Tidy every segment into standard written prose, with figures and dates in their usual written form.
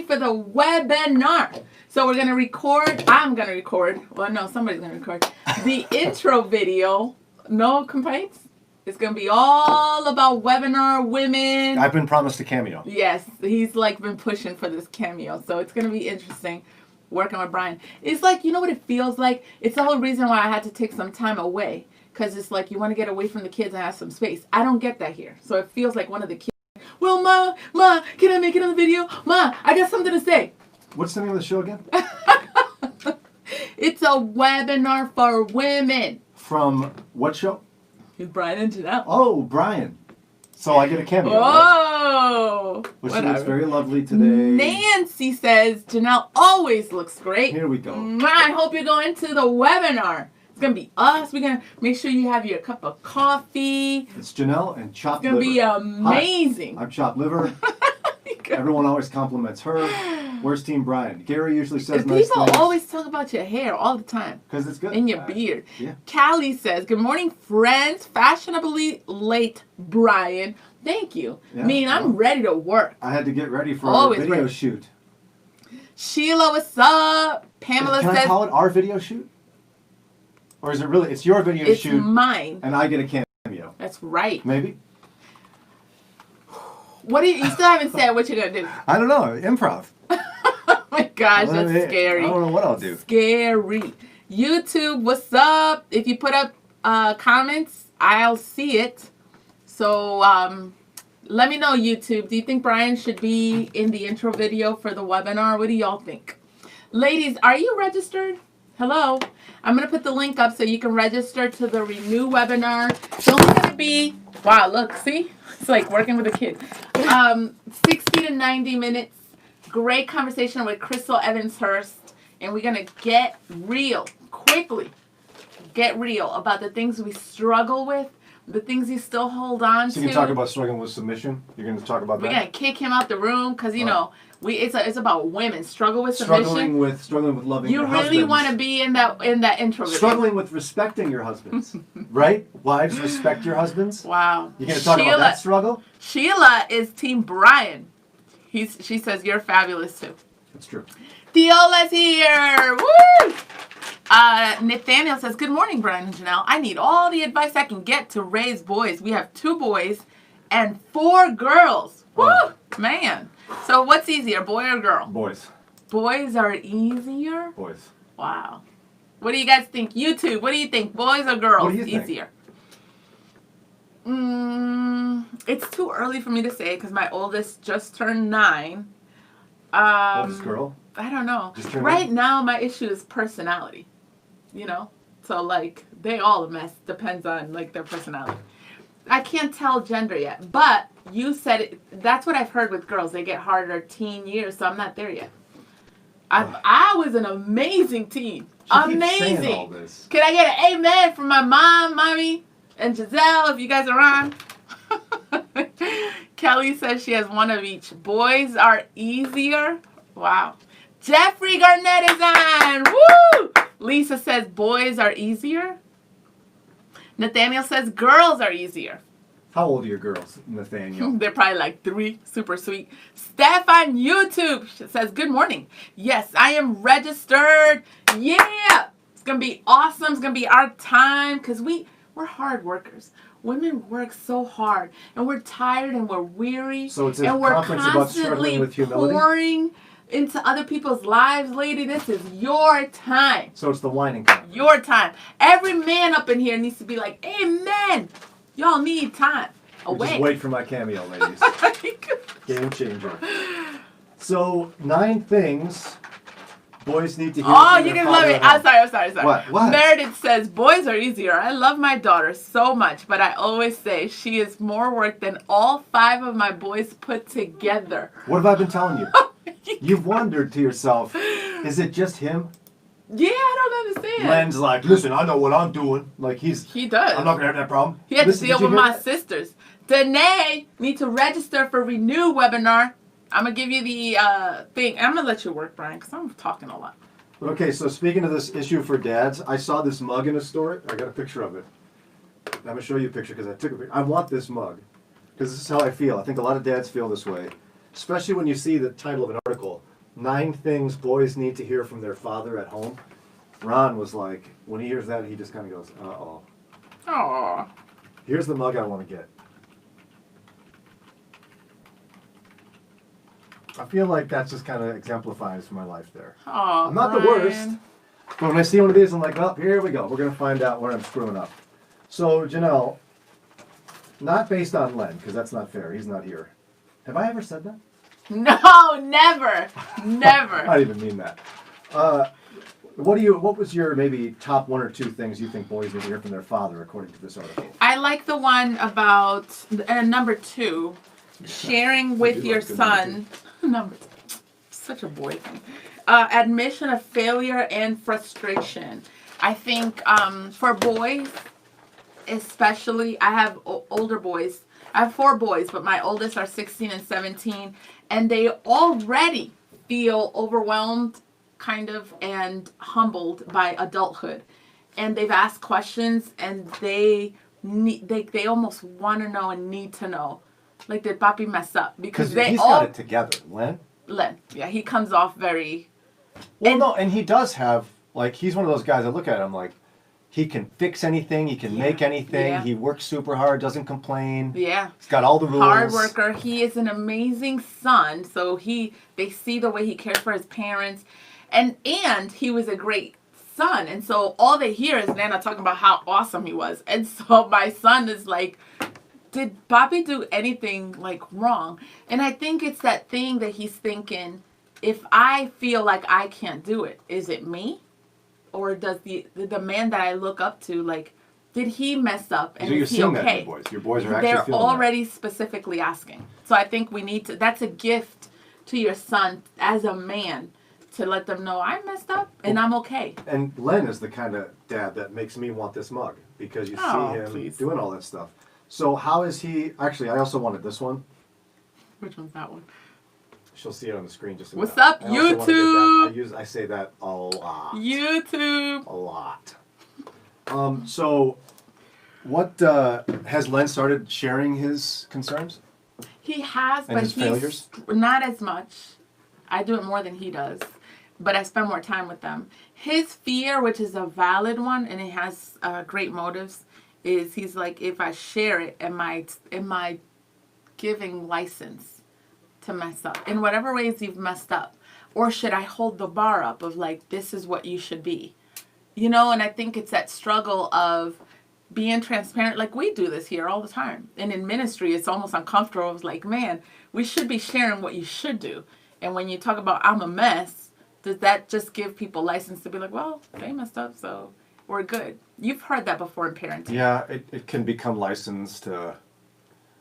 for the webinar. So we're going to record. I'm going to record. Well, no, somebody's going to record the intro video. No complaints? It's going to be all about webinar women. I've been promised a cameo. Yes, he's like been pushing for this cameo. So it's going to be interesting working with Brian. It's like, you know what it feels like? It's the whole reason why I had to take some time away. Because it's like you want to get away from the kids and have some space. I don't get that here. So it feels like one of the kids. Well, Ma, can I make it on the video? Ma, I got something to say. What's the name of the show again? It's a webinar for women. From what show? Brian and Janelle. Oh, Brian. So I get a cameo. Oh. Right? Well, she looks very lovely today. Nancy says Janelle always looks great. Here we go. I hope you're going to the webinar. It's going to be us. We're going to make sure you have your cup of coffee. It's Janelle and chopped liver. It's going to be amazing. Hi, I'm chopped liver. Everyone always compliments her. Where's Team Brian? Gary usually says nice things. People always talk about your hair all the time. Because it's good. And your beard. Yeah. Callie says, good morning, friends. Fashionably late, Brian. Thank you. Yeah, I'm ready to work. I had to get ready for our video shoot. Sheila, what's up? Pamela says... Can I call it our video shoot? Or is it really... It's your video shoot. It's mine. And I get a cameo. That's right. Maybe? What do you still haven't said what you're going to do? I don't know. Improv. Oh my gosh, that's scary. I don't know what I'll do. Scary. YouTube, what's up? If you put up comments, I'll see it. So let me know, YouTube. Do you think Brian should be in the intro video for the webinar? What do y'all think? Ladies, are you registered? Hello. I'm going to put the link up so you can register to the Renew webinar. It's only going to be, wow, look, see? It's like working with a kid. 60 to 90 minutes. Great conversation with Crystal Evans-Hurst. And we're going to get real, quickly get real about the things we struggle with, the things you still hold on to. So you can talk about struggling with submission? You're going to talk about that? We're going to kick him out the room because, you know, it's about women. Struggle with submission. Struggling with loving your husbands. You really want to be in that intro video. Struggling with respecting your husbands. Right? Wives, respect your husbands. Wow. You're going to talk about that struggle? Sheila is Team Brian. She says you're fabulous too. That's true. Theola's here. Woo! Nathaniel says, good morning, Brian and Janelle. I need all the advice I can get to raise boys. We have 2 boys and 4 girls. Woo! Man. So what's easier, boy or girl? Boys. Boys are easier? Boys. Wow. What do you guys think? YouTube, what do you think? Boys or girls? What do you think? Easier? It's too early for me to say because my oldest just turned 9. Oldest girl? I don't know. Right now, my issue is personality. You know? So, like, they all a mess. Depends on, like, their personality. I can't tell gender yet. But you said it. That's what I've heard with girls. They get harder teen years, so I'm not there yet. I was an amazing teen. Amazing. All this. Can I get an amen from my mom, mommy, and Giselle if you guys are on? Kelly says she has 1 of each. Boys are easier. Wow. Jeffrey Garnett is on. Woo! Lisa says boys are easier. Nathaniel says girls are easier. How old are your girls, Nathaniel? They're probably like 3, super sweet. Steph on YouTube says, good morning. Yes, I am registered. Yeah. It's going to be awesome. It's going to be our time because we're hard workers. Women work so hard and we're tired and we're weary. So it's a and we're conference about struggling with humility? pouring into other people's lives, lady. This is your time. So it's the whining conference. Your time. Every man up in here needs to be like, amen. Y'all need time away. Just wait for my cameo, ladies. Game changer. So 9 things boys need to hear. Oh, you're gonna love it. I'm sorry. What? Meredith says boys are easier. I love my daughter so much, but I always say she is more work than all 5 of my boys put together. What have I been telling you? You've wondered to yourself, is it just him? Yeah, I don't understand. Len's like, listen, I know what I'm doing. Like he does. I'm not gonna have that problem. He had to deal with my sisters. Danae need to register for Renew webinar. I'm going to give you the thing. I'm going to let you work, Brian, because I'm talking a lot. Okay, so speaking of this issue for dads, I saw this mug in a store. I got a picture of it. I'm going to show you a picture because I took a picture. I want this mug because this is how I feel. I think a lot of dads feel this way, especially when you see the title of an article, 9 things boys need to hear from their father at home. Ron was like, when he hears that, he just kind of goes, uh-oh. Aw. Here's the mug I want to get. I feel like that just kind of exemplifies my life there. Aw, I'm not the Brian. worst. But when I see one of these, I'm like, oh, here we go. We're going to find out where I'm screwing up. So, Janelle, not based on Len, because that's not fair. He's not here. Have I ever said that? No, never. Never. I didn't even mean that. What was your maybe top 1 or 2 things you think boys need to hear from their father, according to this article? I like the one about number 2, sharing with do your like the son. Number 2, such a boy thing. Admission of failure and frustration. I think for boys, especially, I have older boys. I have 4 boys, but my oldest are 16 and 17, and they already feel overwhelmed, kind of, and humbled by adulthood. And they've asked questions, and they almost want to know and need to know. Like, did Papi mess up? Because they he's all... got it together, Len. Len, yeah, he comes off very... Well, And- no, and he does have, like, he's one of those guys I look at him like, he can fix anything, he can make anything, yeah. he works super hard, doesn't complain. Yeah. He's got all the rules. Hard worker. He is an amazing son. So they see the way he cares for his parents. And he was a great son. And so all they hear is Nana talking about how awesome he was. And so my son is like, did Papi do anything like wrong? And I think it's that thing that he's thinking, if I feel like I can't do it, is it me? Or does the man that I look up to, like, did he mess up and So you're is he seeing that in okay? your boys. Your boys are actually They're feeling already specifically asking. So I think we need to, that's a gift to your son as a man, to let them know I messed up and I'm okay. that. And Len is the kind of dad that makes me want this mug, because you Oh, see him please. doing all that stuff. So how is he, actually I also wanted this one. Which one's that one? She'll see it on the screen just a What's minute. up, I also wanna get YouTube? that. I say that a lot. YouTube. A lot. So, what has Len started sharing his concerns? He has, And but his he's failures? not as much. I do it more than he does, but I spend more time with them. His fear, which is a valid one, and it has great motives, is he's like, if I share it, am I giving license to mess up in whatever ways you've messed up, or should I hold the bar up of like, this is what you should be, you know? And I think it's that struggle of being transparent. Like, we do this here all the time, and in ministry it's almost uncomfortable. It's like, man, we should be sharing what you should do. And when you talk about I'm a mess, does that just give people license to be like, well, they messed up, so we're good? You've heard that before in parenting. Yeah, it can become licensed to,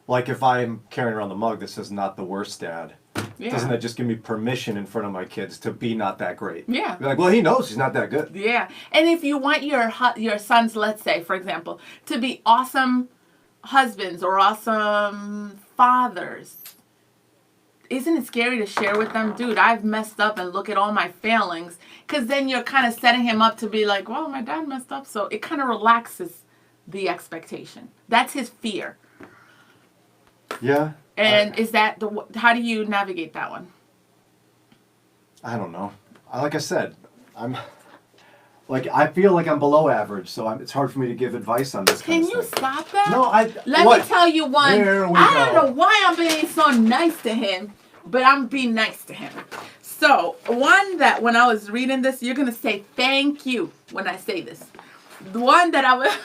like if I'm carrying around the mug that says "not the worst dad," Yeah. doesn't that just give me permission in front of my kids to be not that great? Yeah. Be like, well, he knows he's not that good. Yeah. And if you want your sons, let's say, for example, to be awesome husbands or awesome fathers, isn't it scary to share with them, dude, I've messed up and look at all my failings? Because then you're kind of setting him up to be like, well, my dad messed up. So it kind of relaxes the expectation. That's his fear. Yeah. And is that how do you navigate that one? I don't know. Like I said, I feel like I'm below average, so it's hard for me to give advice on this kind Can of you stuff. stop that? No, Let what? me tell you one. There we I don't go. know why I'm being so nice to him, but I'm being nice to him. So, one that when I was reading this, you're going to say thank you when I say this. The one that I was,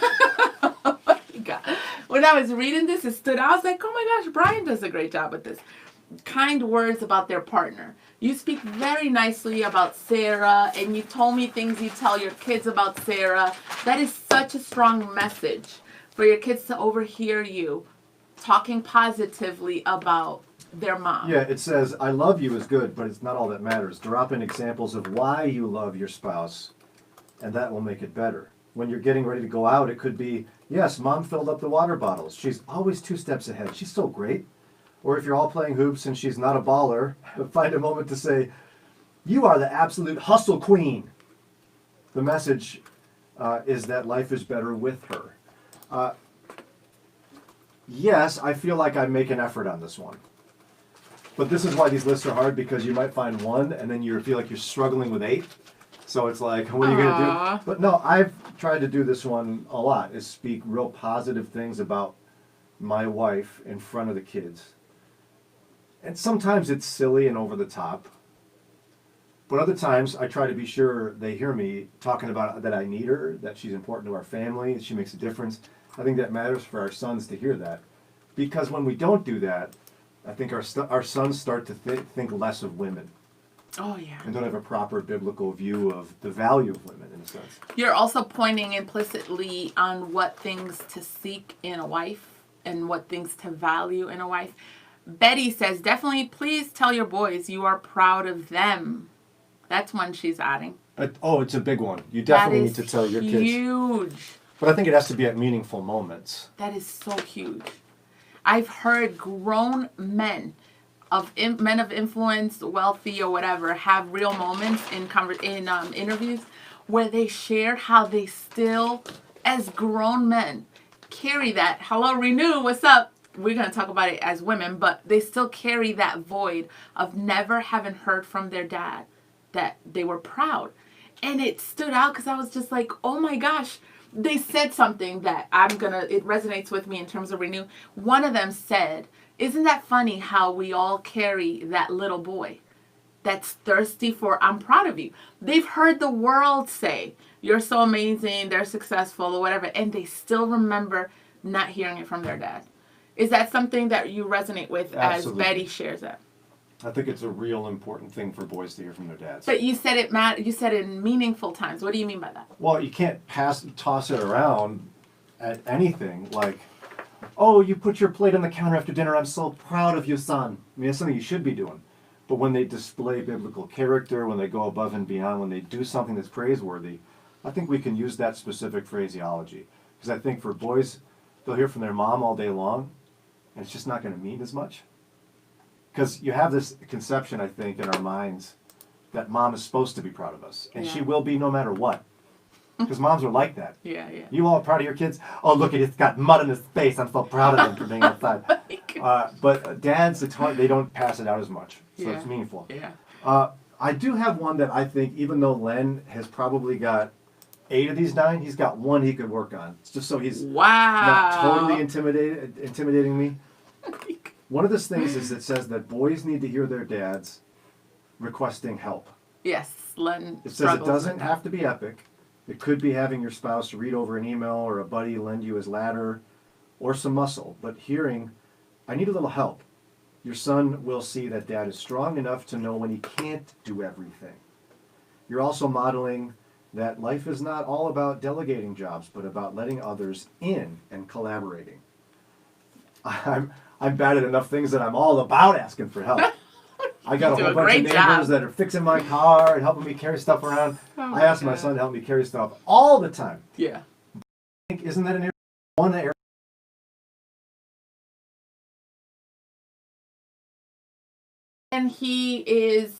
oh my God. When I was reading this, it stood out. I was like, oh my gosh, Brian does a great job with this. Kind words about their partner. You speak very nicely about Sarah, and you told me things you tell your kids about Sarah. That is such a strong message for your kids to overhear you talking positively about their mom. Yeah, it says, I love you is good, but it's not all that matters. Drop in examples of why you love your spouse, and that will make it better. When you're getting ready to go out, it could be, yes, mom filled up the water bottles. She's always 2 steps ahead. She's so great. Or if you're all playing hoops and she's not a baller, find a moment to say, you are the absolute hustle queen. The message is that life is better with her. Yes, I feel like I make an effort on this one. But this is why these lists are hard, because you might find one and then you feel like you're struggling with 8. So it's like, what are you going to Aw. do? But no, I've tried to do this one a lot, is speak real positive things about my wife in front of the kids. And sometimes it's silly and over the top. But other times I try to be sure they hear me talking about that I need her, that she's important to our family, that she makes a difference. I think that matters for our sons to hear that. Because when we don't do that, I think our sons start to think less of women Oh, yeah. and don't have a proper biblical view of the value of women, in a sense. You're also pointing implicitly on what things to seek in a wife and what things to value in a wife. Betty says, definitely please tell your boys you are proud of them. That's one she's adding. It's a big one. You That definitely is need to tell your kids. huge. But I think it has to be at meaningful moments. That is so huge. I've heard grown men men of influence, wealthy or whatever, have real moments in interviews where they share how they still, as grown men, carry that. Hello, Renew, what's up? We're going to talk about it as women, but they still carry that void of never having heard from their dad that they were proud. And it stood out because I was just like, oh my gosh, they said something that it resonates with me in terms of Renew. One of them said, isn't that funny how we all carry that little boy that's thirsty for, I'm proud of you. They've heard the world say, you're so amazing, they're successful or whatever, and they still remember not hearing it from their dad. Is that something that you resonate with? Absolutely. As Betty shares that? I think it's a real important thing for boys to hear from their dads. But you said you said in meaningful times. What do you mean by that? Well, you can't toss it around at anything like, oh, you put your plate on the counter after dinner, I'm so proud of you, son. I mean, that's something you should be doing. But when they display biblical character, when they go above and beyond, when they do something that's praiseworthy, I think we can use that specific phraseology. Because I think for boys, they'll hear from their mom all day long, and it's just not going to mean as much. Because you have this conception, I think, in our minds that mom is supposed to be proud of us. And she will be no matter what. Because moms are like that. Yeah, yeah. You all proud of your kids? Oh, look, it's got mud in his face. I'm so proud of him for being outside. But dads, it's hard. They don't pass it out as much. So it's meaningful. Yeah. I do have one that I think, even though Len has probably got 8 of these 9, he's got one he could work on. It's just so he's not totally intimidating me. One of those things is it says that boys need to hear their dads requesting help. Yes, Len. It says it doesn't have to be epic. It could be having your spouse read over an email or a buddy lend you his ladder or some muscle. But hearing, I need a little help. Your son will see that dad is strong enough to know when he can't do everything. You're also modeling that life is not all about delegating jobs, but about letting others in and collaborating. I'm bad at enough things that I'm all about asking for help. I got a whole bunch of neighbors that are fixing my car and helping me carry stuff around. I ask my son to help me carry stuff all the time. Yeah. Isn't that one area? And he is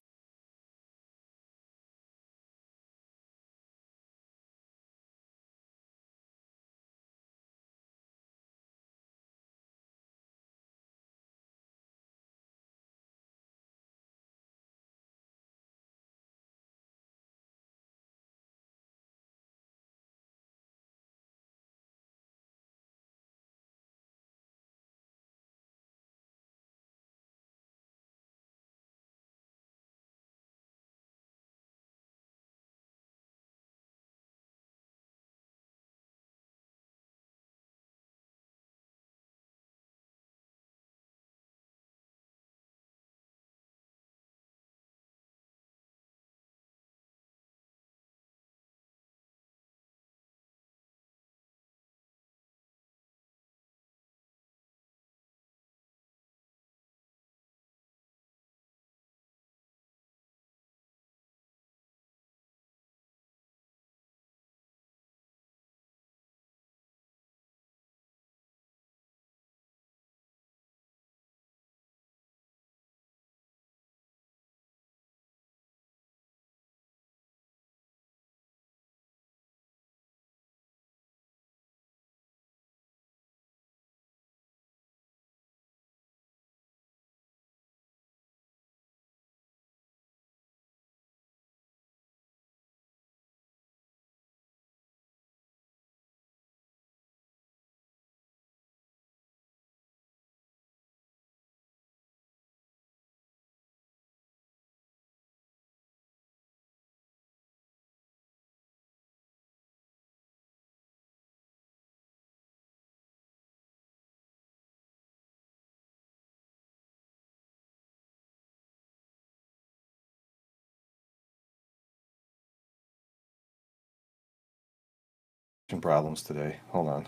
multitasking problems today. Hold on.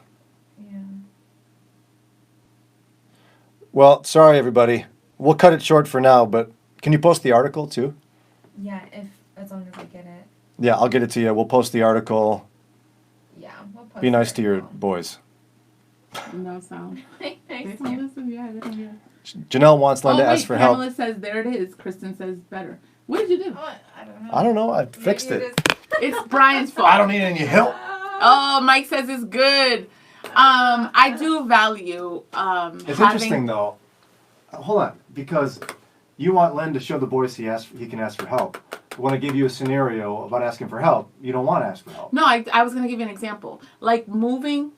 Yeah. Well, sorry everybody. We'll cut it short for now, but can you post the article too? Yeah, if as long as I get it. Yeah, I'll get it to you. We'll post the article. Yeah, we'll post Be nice it to your now. boys. No sound. Nice They to don't you. listen. Yeah, they don't hear. Janelle wants Len Oh to wait, ask for help. Pamela says there it is. Kristen says better. What did you do? Oh, I don't know. I don't know. I Maybe fixed you it. just- It's Brian's fault. I don't need any help. Oh, Mike says it's good. I do value It's having. interesting though. Hold on, because you want Len to show the boys he can ask for help. When I give you a scenario about asking for help, you don't want to ask for help. No, I was gonna give you an example. Like moving.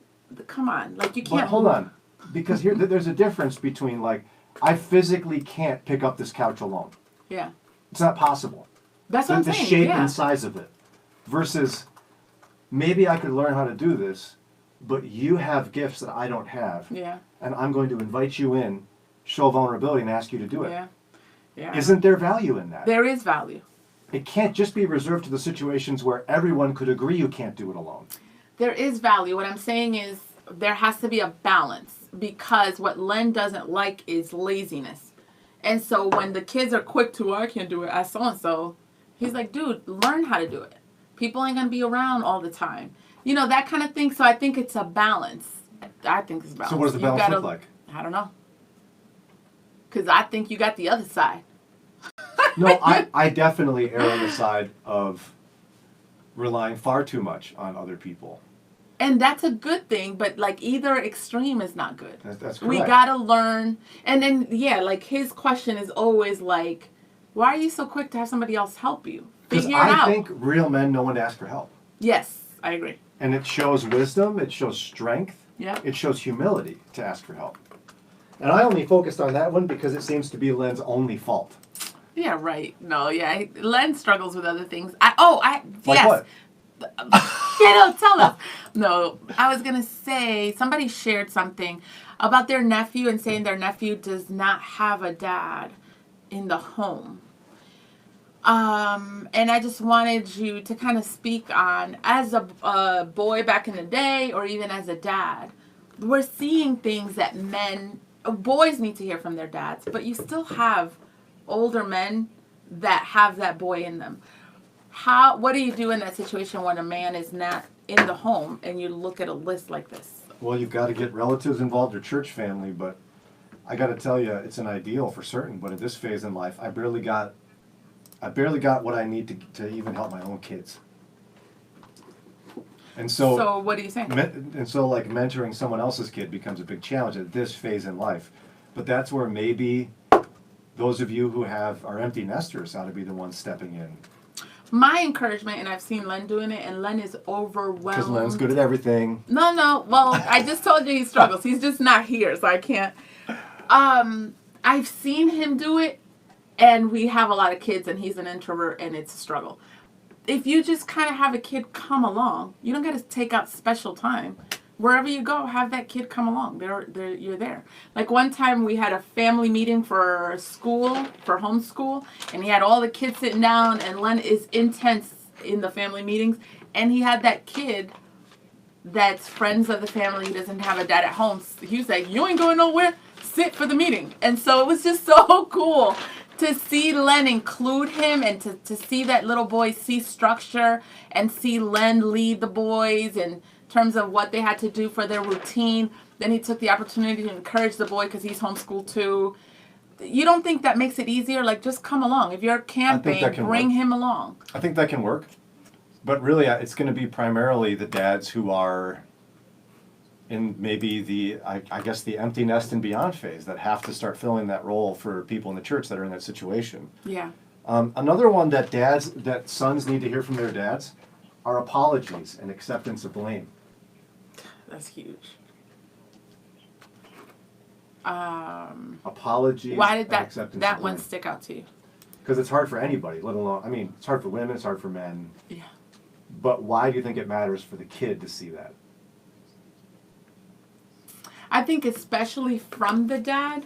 Come on, like you can't. But hold move. on, because here there's a difference between like I physically can't pick up this couch alone. Yeah, It's not possible. that's what I'm The saying. shape Yeah. and size of it, versus maybe I could learn how to do this, but you have gifts that I don't have, Yeah. and I'm going to invite you in, show vulnerability, and ask you to do it. Yeah. Yeah. Isn't there value in that? There is value. It can't just be reserved to the situations where everyone could agree you can't do it alone. There is value. What I'm saying is there has to be a balance because what Len doesn't like is laziness. And so when the kids are quick to, I can't do it, as so-and-so, he's like, dude, learn how to do it. People ain't going to be around all the time. You know, that kind of thing. So I think it's a balance. I think it's a balance. So what does the You balance gotta- look like? I don't know. Because I think you got the other side. No, I definitely err on the side of relying far too much on other people. And that's a good thing, but like either extreme is not good. That's correct. We gotta learn. And then, yeah, like his question is always like, why are you so quick to have somebody else help you? Because Figure it out. I think real men know when to ask for help. Yes, I agree. And it shows wisdom, it shows strength, Yeah. it shows humility to ask for help. And I only focused on that one because it seems to be Len's only fault. Yeah, right. No, yeah. Len struggles with other things. Like yes. what? Tell us. No, I was gonna say somebody shared something about their nephew and saying their nephew does not have a dad in the home. And I just wanted you to kind of speak on, as a boy back in the day, or even as a dad, we're seeing things that boys need to hear from their dads, but you still have older men that have that boy in them. What do you do in that situation when a man is not in the home and you look at a list like this? Well, you've got to get relatives involved or church family, but I got to tell you, it's an ideal for certain. But at this phase in life, I barely got what I need to even help my own kids. And So what do you say? and so like mentoring someone else's kid becomes a big challenge at this phase in life. But that's where maybe those of you who are empty nesters ought to be the ones stepping in. My encouragement, and I've seen Len doing it, and Len is overwhelmed. Because Len's good at everything. No. Well, I just told you he struggles. He's just not here, so I can't. I've seen him do it, and we have a lot of kids, and he's an introvert, and it's a struggle. If you just kind of have a kid come along, you don't got to take out special time. Wherever you go, have that kid come along. You're there. Like one time we had a family meeting for homeschool, and he had all the kids sitting down, and Len is intense in the family meetings, and he had that kid that's friends of the family who doesn't have a dad at home. He was like, you ain't going nowhere, sit for the meeting. And so it was just so cool to see Len include him and to see that little boy see structure and see Len lead the boys in terms of what they had to do for their routine. Then he took the opportunity to encourage the boy because he's homeschooled too. You don't think that makes it easier? Like, just come along. If you're camping, bring him along. I think that can work. But really, it's going to be primarily the dads who are in maybe I guess the empty nest and beyond phase that have to start filling that role for people in the church that are in that situation. Yeah. Another one that sons need to hear from their dads are apologies and acceptance of blame. That's huge. Apologies. Why did and that acceptance that of one blame. stick out to you? Because it's hard for anybody, let alone, I mean, it's hard for women, it's hard for men. Yeah. But why do you think it matters for the kid to see that? I think especially from the dad.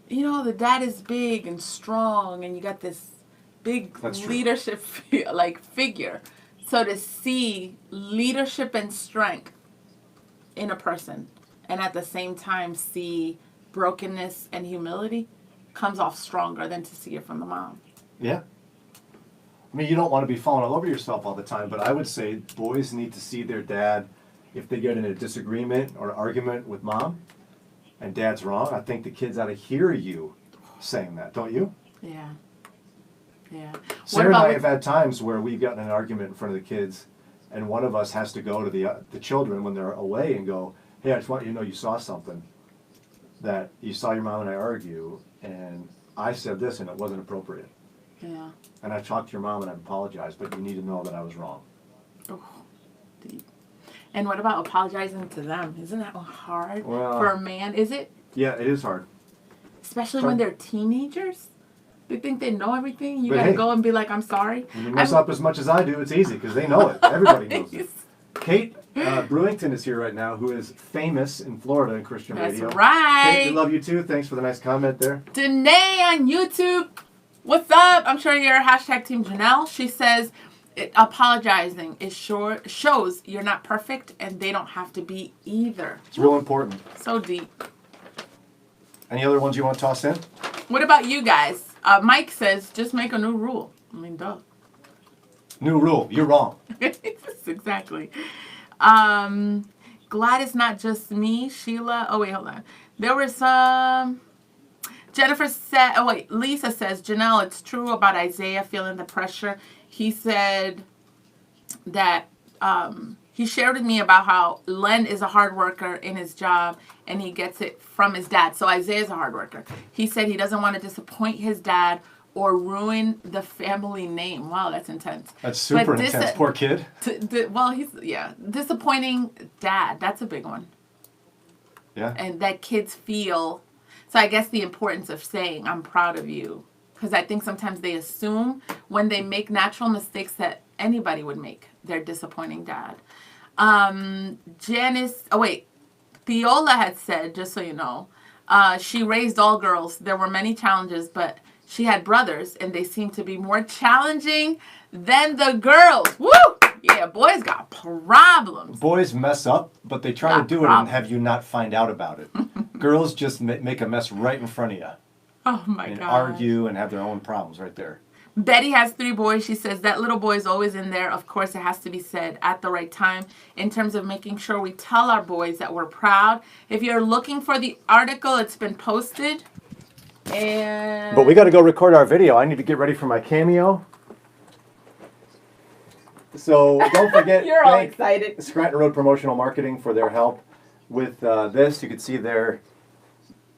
You know, the dad is big and strong, and you got this big That's true. leadership figure. So to see leadership and strength in a person, and at the same time see brokenness and humility, comes off stronger than to see it from the mom. Yeah. I mean, you don't want to be falling all over yourself all the time, but I would say boys need to see their dad if they get in a disagreement or argument with mom and dad's wrong. I think the kids ought to hear you saying that, don't you? Yeah. Yeah. Sarah and I have had times where we've gotten in an argument in front of the kids, and one of us has to go to the children when they're away and go, hey, I just want you to know you saw something, that you saw your mom and I argue, and I said this and it wasn't appropriate. Yeah. And I talked to your mom and I apologized, but you need to know that I was wrong. Oh, deep. And what about apologizing to them? Isn't that hard Well, for a man? Is it? Yeah, it is hard. Especially when they're teenagers? They think they know everything. You But gotta hey, go and be like, I'm sorry. When you mess up as much as I do, it's easy because they know it. Everybody knows it. Kate Brewington is here right now, who is famous in Florida in Christian That's radio. right. Kate, we love you too. Thanks for the nice comment there. Danae on YouTube. What's up? I'm sure you're hashtag Team Janelle. She says, apologizing is shows you're not perfect and they don't have to be either. It's real important. So deep. Any other ones you want to toss in? What about you guys? Mike says, just make a new rule. I mean, duh. New rule. You're wrong. Exactly. Glad it's not just me, Sheila. Oh, wait, hold on. There was some... Jennifer said, Lisa says, Janelle, it's true about Isaiah feeling the pressure. He said that he shared with me about how Len is a hard worker in his job and he gets it from his dad. So Isaiah's a hard worker. He said he doesn't want to disappoint his dad or ruin the family name. Wow, that's intense. That's super intense. Poor kid. Disappointing dad. That's a big one. Yeah. And that kids feel... So I guess the importance of saying, I'm proud of you. Because I think sometimes they assume when they make natural mistakes that anybody would make, they're disappointing dad. Theola had said, just so you know, she raised all girls. There were many challenges, but she had brothers, and they seemed to be more challenging than the girls. Woo! Yeah, boys got problems. Boys mess up, but they try to do it and have you not find out about it. Girls just make a mess right in front of you. Oh, my God. And argue and have their own problems right there. Betty has 3 boys. She says that little boy is always in there. Of course, it has to be said at the right time in terms of making sure we tell our boys that we're proud. If you're looking for the article, it's been posted. But we got to go record our video. I need to get ready for my cameo. So don't forget, You're all excited. Scranton Road Promotional Marketing for their help with this. You can see their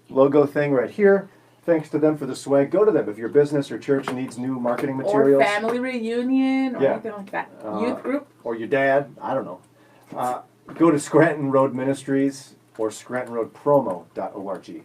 logo thing right here. Thanks to them for the swag. Go to them if your business or church needs new marketing materials. Or family reunion or anything like that. Youth group. Or your dad. I don't know. Go to Scranton Road Ministries or ScrantonRoadPromo.org.